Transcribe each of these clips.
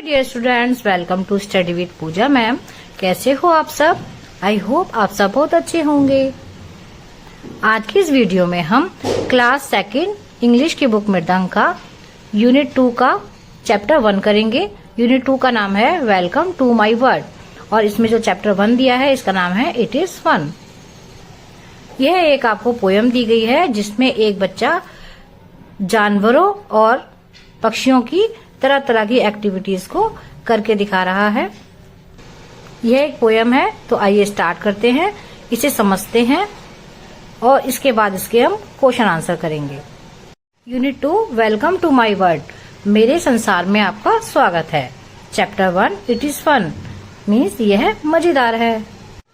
Dear students, welcome to study with Pooja ma'am. कैसे हो आप सब? आई होप आप सब बहुत अच्छे होंगे। आज की इस वीडियो में हम क्लास सेकंड इंग्लिश की बुक मृदंग का यूनिट 2 का चैप्टर 1 करेंगे। यूनिट 2 का नाम है वेलकम टू माई वर्ल्ड और इसमें जो चैप्टर 1 दिया है इसका नाम है इट इज फन। यह एक आपको पोयम दी गई है जिसमें एक बच्चा जानवरों और पक्षियों की तरह तरह की एक्टिविटीज को करके दिखा रहा है। यह एक पोयम है, तो आइए स्टार्ट करते हैं, इसे समझते हैं और इसके बाद इसके हम क्वेश्चन आंसर करेंगे। Unit 2 welcome to my world, मेरे संसार में आपका स्वागत है। Chapter 1 it is fun means यह मजेदार है।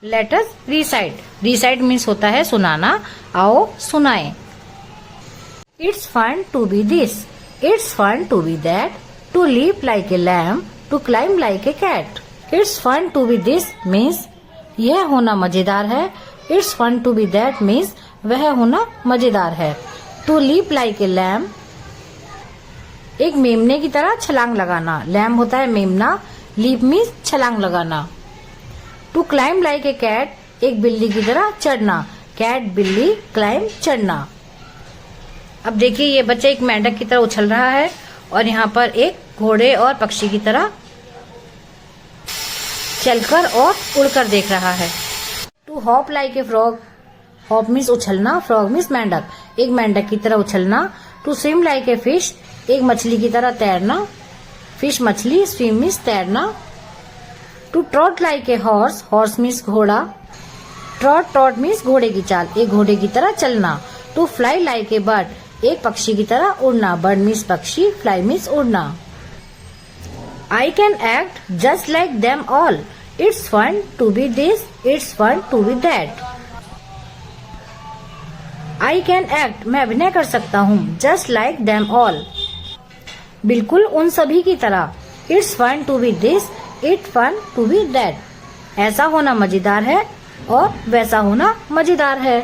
Let us recite, recite means होता है सुनाना। आओ सुनाएं। It's fun to be this, it's fun to be that, to leap like a lamb, to climb like a cat. It's fun to be this means यह होना मजेदार है। It's fun to be that means वह होना मजेदार है। To leap like a lamb एक मेमने की तरह छलांग लगाना। लैम होता है मेमना, लीप मीन्स छलांग लगाना। To climb like a cat एक बिल्ली की तरह चढ़ना। कैट बिल्ली, क्लाइम चढ़ना। अब देखिए ये बच्चा एक मेंढक की तरह उछल रहा है और यहाँ पर एक घोड़े और पक्षी की तरह चलकर और उड़कर देख रहा है। To hop like a frog, hop means उछलना, फ्रॉग मीन्स मेंढक, एक मेंढक की तरह उछलना। To swim like a fish एक मछली की तरह तैरना। फिश मछली, स्विम मीन्स तैरना। To trot like a horse, horse means घोड़ा, ट्रॉट ट्रॉट मीन्स घोड़े की चाल, एक घोड़े की तरह चलना। To fly like a bird एक पक्षी की तरह उड़ना, बर्ड मीन्स पक्षी, फ्लाई मीन्स उड़ना। I can act just like them all. It's fun to be this, it's fun to be that. I can act मैं अभिनय कर सकता हूँ, just like them all बिल्कुल उन सभी की तरह। It's fun to be this, it's fun to be that ऐसा होना मजेदार है और वैसा होना मजेदार है।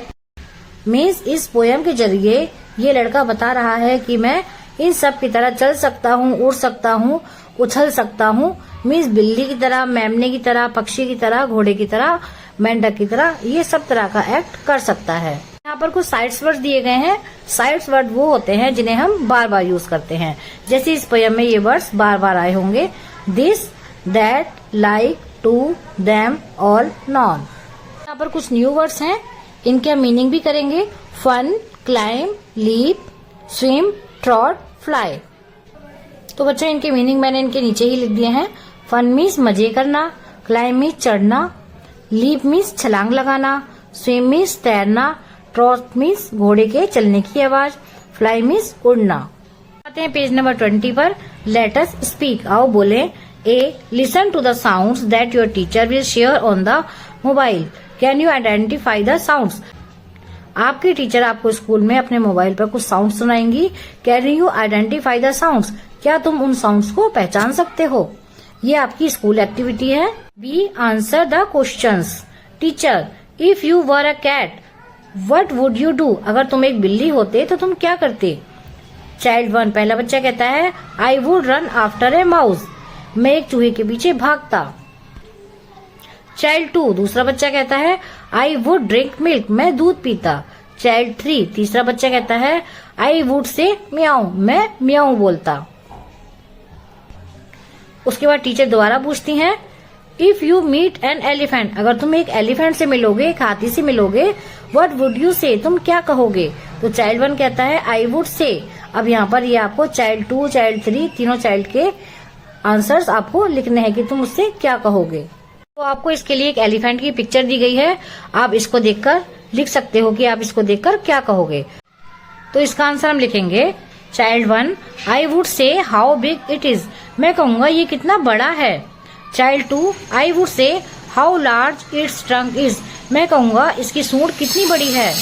मीन्स इस पोयम के जरिए ये लड़का बता रहा है कि मैं इन सब की तरह चल सकता हूँ, उड़ सकता हूँ, उछल सकता हूँ। मीन्स बिल्ली की तरह, मेमने की तरह, पक्षी की तरह, घोड़े की तरह, मेंढक की तरह, ये सब तरह का एक्ट कर सकता है। यहाँ पर कुछ साइड्स वर्ड दिए गए हैं। साइड्स वर्ड वो होते हैं जिन्हें हम बार बार यूज करते हैं। जैसे इस पोयम में ये वर्ड्स बार बार आए होंगे, this, that, like, to, them, all, none. यहाँ पर कुछ न्यू वर्ड्स हैं, इनका मीनिंग भी करेंगे। Fun, climb, leap, swim, trot, fly. तो बच्चों इनके मीनिंग मैंने इनके नीचे ही लिख दिए हैं। फन मीन्स मजे करना, क्लाइम मीन्स चढ़ना, लीप मीन्स छलांग लगाना, स्विम मीन्स तैरना, ट्रॉट मीन्स घोड़े के चलने की आवाज, फ्लाई मीन्स उड़ना। आते हैं पेज नंबर 20 पर। लेट अस स्पीक, आओ बोले। A, listen to the sounds that your teacher will share on the mobile. Can you identify the sounds, आपके टीचर आपको स्कूल में अपने मोबाइल पर कुछ साउंड सुनाएंगी। Can you identify the sounds, क्या तुम उन साउंड्स को पहचान सकते हो? ये आपकी स्कूल एक्टिविटी है। B, answer the questions. Teacher, if you were a cat what would you do, अगर तुम एक बिल्ली होते तो तुम क्या करते? चाइल्ड 1 पहला बच्चा कहता है I would run after a mouse, मैं एक चूहे के पीछे भागता। चाइल्ड 2 दूसरा बच्चा कहता है आई वुड ड्रिंक मिल्क, मैं दूध पीता। चाइल्ड 3 तीसरा बच्चा कहता है आई वुड से म्याऊ, मैं म्याऊ बोलता। उसके बाद टीचर दोबारा पूछती हैं if you meet an elephant, अगर तुम एक एलिफेंट से मिलोगे, एक हाथी से मिलोगे, व्हाट वुड यू से, तुम क्या कहोगे? तो चाइल्ड 1 कहता है आई वुड से। अब यहाँ पर ये आपको चाइल्ड 2, चाइल्ड 3 तीनों चाइल्ड के आंसर्स आपको लिखने हैं कि तुम उससे क्या कहोगे। तो आपको इसके लिए एक एलिफेंट की पिक्चर दी गई है, आप इसको देखकर लिख सकते हो कि आप इसको देखकर क्या कहोगे। तो इसका आंसर हम लिखेंगे child 1 I would say how big it is, मैं कहूंगा ये कितना बड़ा है। Child 2 I would say how large its trunk is, मैं कहूंगा इसकी सूंड कितनी बड़ी है।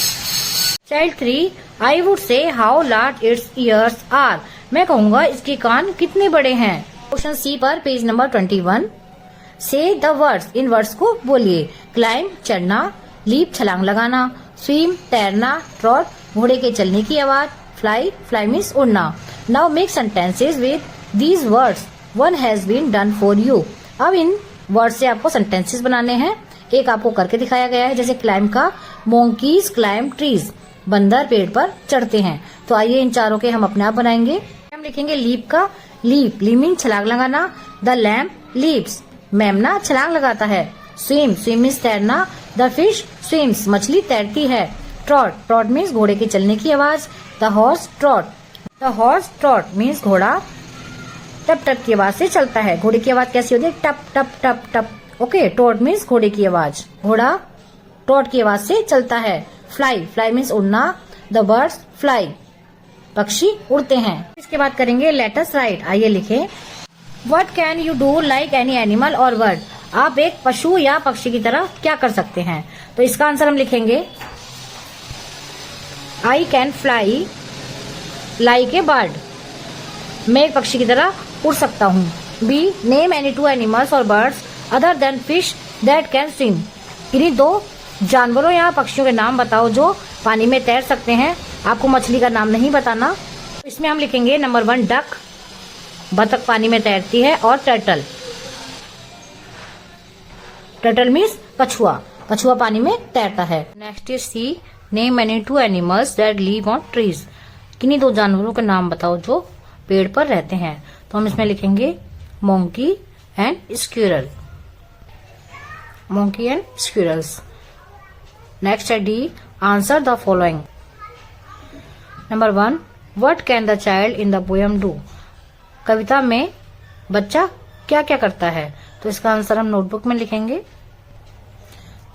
Child 3 I would say how large its ears are, मैं कहूंगा इसके कान कितने बड़े हैं। क्वेश्चन सी पर पेज नंबर 21। से द वर्ड्स, इन वर्ड्स को बोलिए। क्लाइम चढ़ना, लीप छलांग लगाना, स्विम तैरना, ट्रॉट घोड़े के चलने की आवाज, फ्लाई मीन्स उड़ना। Now make sentences with these words, one has been done for you. अब इन वर्ड से आपको सेंटेंसेस बनाने हैं। एक आपको करके दिखाया गया है, जैसे क्लाइम का मोंकीज क्लाइम ट्रीज, बंदर पेड़ पर चढ़ते हैं। तो आइए इन चारों के हम अपने आप बनाएंगे। हम लिखेंगे लीप का लीप, मीन छलांग लगाना। द लैम्प लीप्स, मेमना छलांग लगाता है। स्विम, मीन्स तैरना। द फिश स्विम्स, मछली तैरती है। ट्रॉट मीन्स घोड़े के चलने की आवाज। द हॉर्स ट्रॉट मीन्स घोड़ा टप टप की आवाज से चलता है। घोड़े की आवाज कैसी होती है? टप टप टप टप। ओके, ट्रॉट मीन्स घोड़े की आवाज, घोड़ा ट्रॉट की आवाज से चलता है। फ्लाई मीन्स उड़ना। द बर्ड्स फ्लाई, पक्षी उड़ते हैं। इसके बाद करेंगे लेट अस राइट। आइए लिखें। What can you do like any animal और बर्ड। आप एक पशु या पक्षी की तरह क्या कर सकते हैं? तो इसका आंसर हम लिखेंगे I can fly like a bird, मैं एक पक्षी की तरह उड़ सकता हूँ। B, name any two animals और birds other than fish that can swim. इन्हीं दो जानवरों या पक्षियों के नाम बताओ जो पानी में तैर सकते हैं। आपको मछली का नाम नहीं बताना। इसमें हम लिखेंगे नंबर 1 डक, बतख पानी में तैरती है। और टर्टल मीन्स कछुआ, कछुआ पानी में तैरता है। Next is C, name any two animals that live on trees. किन्हीं दो जानवरों के नाम बताओ जो पेड़ पर रहते हैं। तो हम इसमें लिखेंगे monkey and squirrel, monkey and squirrels. Next है D, answer the following. Number 1, what can the child in the poem do. कविता में बच्चा क्या क्या करता है? तो इसका आंसर हम नोटबुक में लिखेंगे।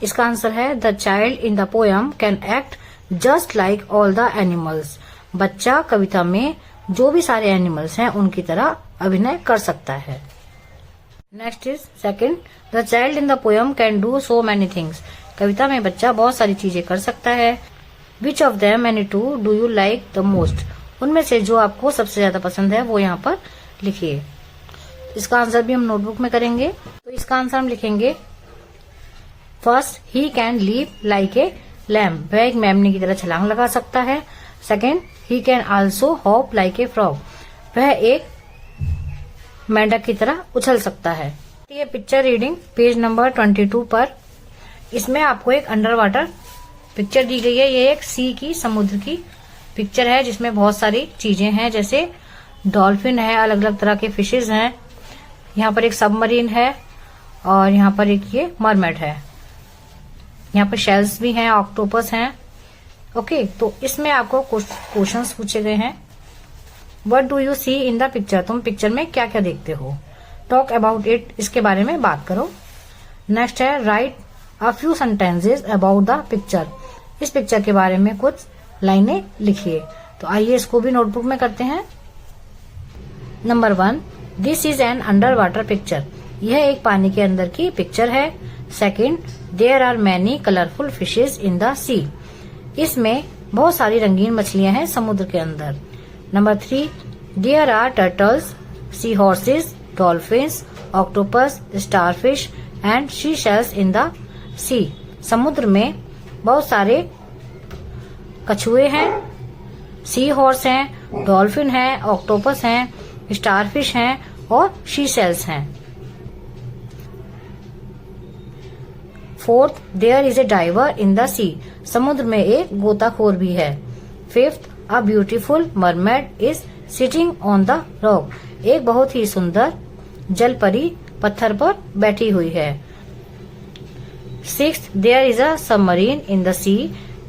इसका आंसर है the child in the poem can act just like all the animals. बच्चा कविता में जो भी सारे एनिमल्स हैं उनकी तरह अभिनय कर सकता है। Next is second, the child in the poem can do so many things. कविता में बच्चा बहुत सारी चीजें कर सकता है। Which of them any two do you like the most. उनमें से जो आपको सबसे ज्यादा पसंद है वो यहाँ पर लिखिए। इसका आंसर भी हम नोटबुक में करेंगे। तो इसका आंसर हम लिखेंगे first, he can leap like a lamb, वह एक मेमने की तरह छलांग लगा सकता है। Second, he can also hop like a frog, वह एक मेंढक की तरह उछल सकता है। ये पिक्चर रीडिंग पेज नंबर 22 पर, इसमें आपको एक अंडर वाटर पिक्चर दी गई है। ये एक सी की, समुद्र की पिक्चर है जिसमें बहुत सारी चीजें हैं, जैसे डॉल्फिन है, अलग अलग तरह के फिशेज हैं, यहाँ पर एक सबमरीन है और यहाँ पर एक ये मरमेड है। यहाँ पर शेल्स भी हैं, ऑक्टोपस हैं। ओके, तो इसमें आपको क्वेश्चंस पूछे गए हैं। What do you see in the picture, तुम पिक्चर में क्या क्या देखते हो। टॉक अबाउट इट, इसके बारे में बात करो। नेक्स्ट है right a few sentences about the picture, इस पिक्चर के बारे में कुछ लाइनें लिखिए। तो आइए इसको भी नोटबुक में करते हैं। Number 1, this is an under water picture, यह एक पानी के अंदर की पिक्चर है। Second, there are many colourful fishes in the sea, इसमें बहुत सारी रंगीन मछलियां हैं समुद्र के अंदर। Number 3, there are turtles, sea horses, dolphins, octopus, starfish and sea shells in the sea, समुद्र में बहुत सारे कछुए हैं, सी हॉर्स हैं, डॉल्फिन हैं, ऑक्टोपस हैं, स्टारफिश हैं और सी शेल्स हैं। Fourth, there is a diver in the sea, समुद्र में एक गोताखोर भी है। Fifth, a beautiful mermaid is sitting on the rock, एक बहुत ही सुंदर जलपरी पत्थर पर बैठी हुई है। Sixth, there is a submarine in the sea,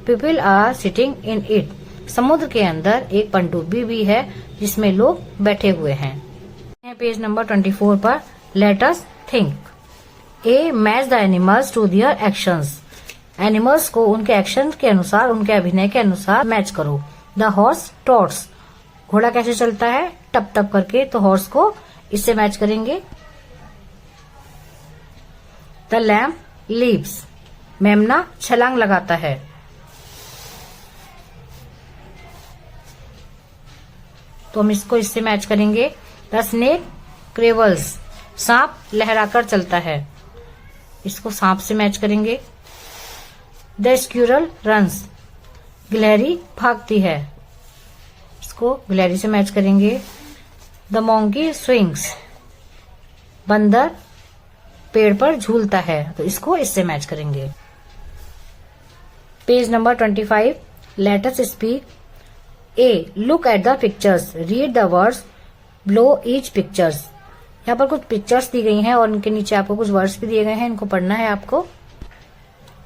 people are sitting in it, समुद्र के अंदर एक पनडुब्बी भी है जिसमें लोग बैठे हुए हैं। पेज नंबर 24 पर let us think. A, match the animals to their actions, animals को उनके एक्शन के अनुसार, उनके अभिनय के अनुसार मैच करो। द हॉर्स ट्रॉट्स, घोड़ा कैसे चलता है? टप टप करके, तो हॉर्स को इससे मैच करेंगे। द लैम्प लीप्स, मेमना छलांग लगाता है। तो हम इसको इससे मैच करेंगे। द स्नेक क्रेवल्स, सांप लहराकर चलता है, इसको सांप से मैच करेंगे। द स्क्विरल रन्स, गिलहरी भागती है, इसको गिलहरी से मैच करेंगे। द मोंकी स्विंग्स, बंदर पेड़ पर झूलता है, तो इसको इससे मैच करेंगे। Page number 25, let us speak. A, look at the pictures, read the words below each pictures. यहाँ पर कुछ पिक्चर्स दी गई हैं और उनके नीचे आपको कुछ वर्ड्स भी दिए गए हैं, इनको पढ़ना है आपको।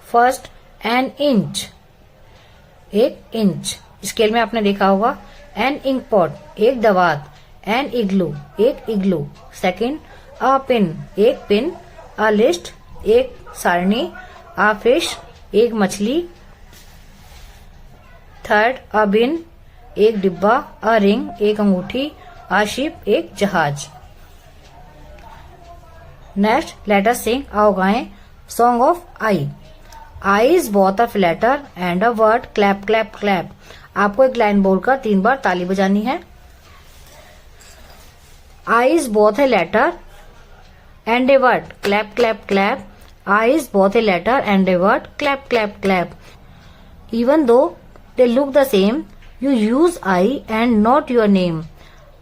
फर्स्ट, एन इंच, एक इंच। स्केल में आपने देखा होगा। एन इंक पॉट, एक दवात। एन इग्लू, एक इग्लू। सेकंड, अ पिन, एक पिन। अ लिस्ट, एक सारणी। अ फिश, एक मछली। थर्ड, अ बिन, एक डिब्बा। अ रिंग, एक अंगूठी। अ शिप, एक जहाज। नेक्स्ट, लेट अस सिंग, आओ गाएं, song of I. I is both a letter and a word, clap clap clap. आपको एक लाइन बोलकर 3 बार ताली बजानी है। I is both a letter and a word, clap clap clap. I is both a letter and a word, clap clap clap. Even though they look the same, you use I and not your name.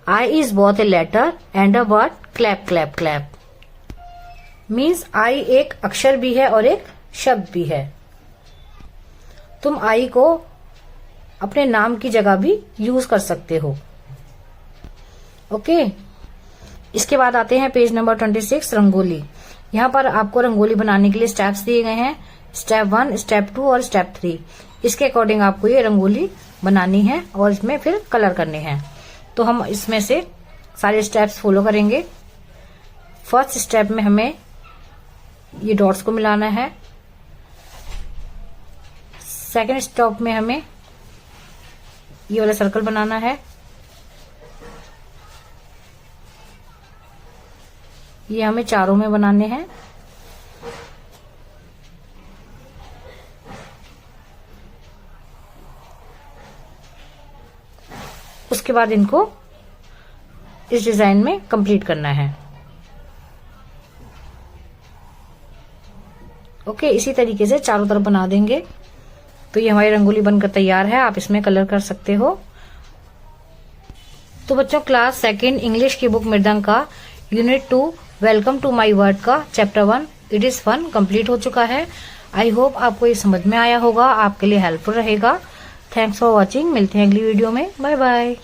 I is both a letter and a word, clap clap clap. Means I एक अक्षर भी है और एक शब्द भी है। तुम आई को अपने नाम की जगह भी यूज कर सकते हो। ओके, इसके बाद आते हैं पेज नंबर 26, रंगोली। यहाँ पर आपको रंगोली बनाने के लिए स्टेप्स दिए गए हैं, स्टेप 1, स्टेप 2 और स्टेप 3। इसके अकॉर्डिंग आपको ये रंगोली बनानी है और इसमें फिर कलर करने हैं। तो हम इसमें से सारे स्टेप्स फॉलो करेंगे। फर्स्ट स्टेप में हमें ये डॉट्स को मिलाना है। सेकेंड स्टेप में हमें ये वाला सर्कल बनाना है। ये हमें चारों में बनाने हैं। उसके बाद इनको इस डिजाइन में कंप्लीट करना है। ओके, इसी तरीके से चारों तरफ बना देंगे तो ये हमारी रंगोली बनकर तैयार है। आप इसमें कलर कर सकते हो। तो बच्चों, क्लास 2 इंग्लिश की बुक मृदंग का unit 2 welcome to my word का chapter 1 it is fun complete हो चुका है। आई होप आपको ये समझ में आया होगा, आपके लिए हेल्पफुल रहेगा। Thanks for watching. मिलते हैं अगली वीडियो में। Bye bye.